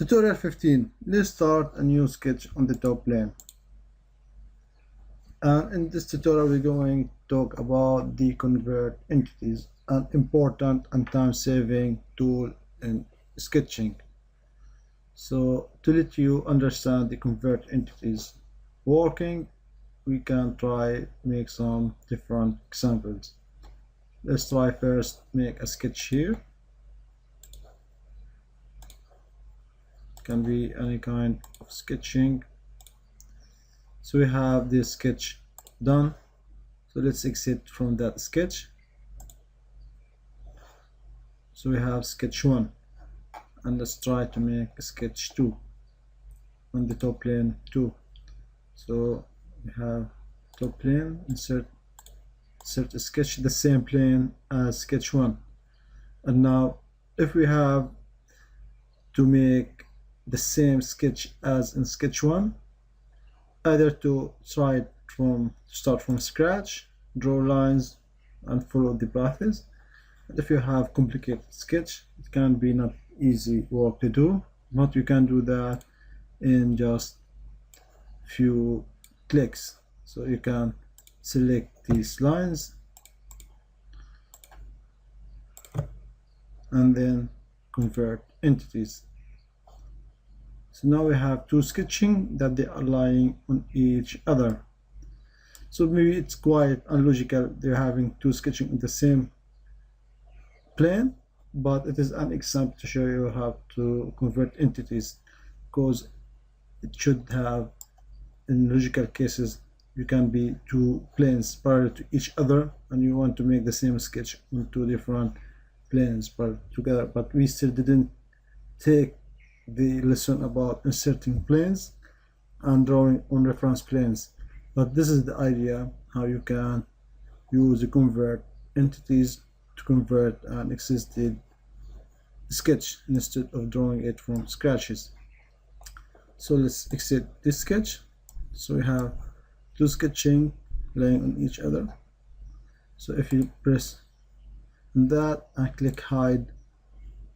Tutorial 15. Let's start a new sketch on the top plane. And in this tutorial we're going to talk about the convert entities, an important and time-saving tool in sketching. So to let you understand the convert entities working, we can try make some different examples. Let's try first make a sketch here. Can be any kind of sketching. So we have this sketch done, so let's exit from that sketch. So we have sketch 1, and let's try to make a sketch 2 on the top plane 2. So we have top plane, insert a sketch the same plane as sketch 1. And now if we have to make the same sketch as in sketch 1, either to start from scratch, draw lines and follow the paths. And if you have complicated sketch, it can be not easy work to do, but you can do that in just few clicks. So you can select these lines and then convert entities. So now we have two sketching that they are lying on each other. So maybe it's quite unlogical they're having two sketching in the same plane, but it is an example to show you how to convert entities, because it should have, in logical cases, you can be two planes parallel to each other and you want to make the same sketch on two different planes parallel together. But we still didn't take the lesson about inserting planes and drawing on reference planes, but this is the idea how you can use the convert entities to convert an existing sketch instead of drawing it from scratches. So let's exit this sketch. So we have two sketching laying on each other. So if you press that and click hide,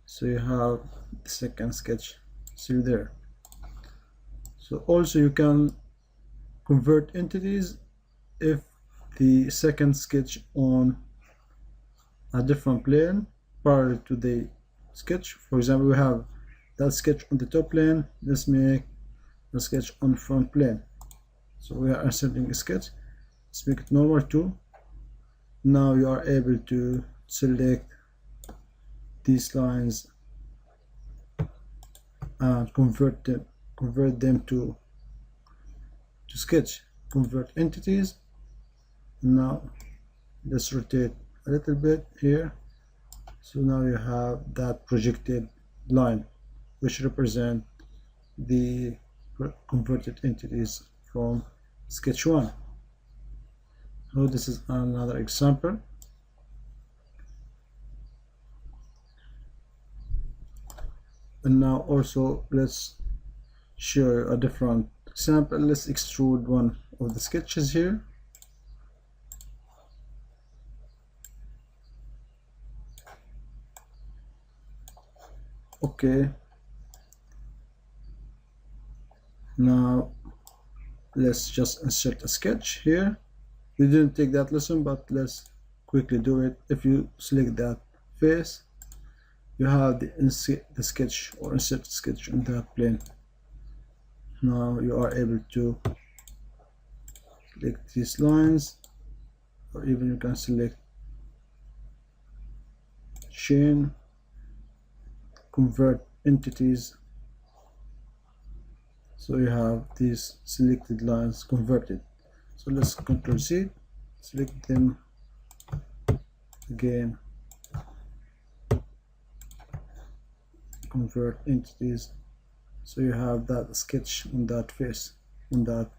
so you have the second sketch still there. So also you can convert entities if the second sketch on a different plane parallel to the sketch. For example, we have that sketch on the top plane. Let's make the sketch on front plane. So we are inserting a sketch. Let's make it normal too. Now you are able to select these lines and convert them to sketch, convert entities. Now let's rotate a little bit here. So now you have that projected line which represent the converted entities from sketch 1. So this is another example. And now also let's show you a different example. Let's extrude one of the sketches here. Okay, now let's just insert a sketch here. We didn't take that lesson, but let's quickly do it. If you select that face, you have the sketch or insert sketch on that plane. Now you are able to select these lines, or even you can select chain, convert entities. So you have these selected lines converted. So let's Ctrl C, select them again, convert entities. So you have that sketch on that face, on that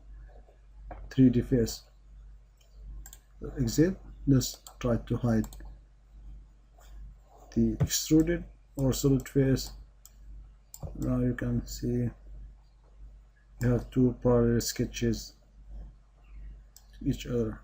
3D face. Exit. Let's try to hide the extruded or solid face. Now you can see you have two parallel sketches to each other.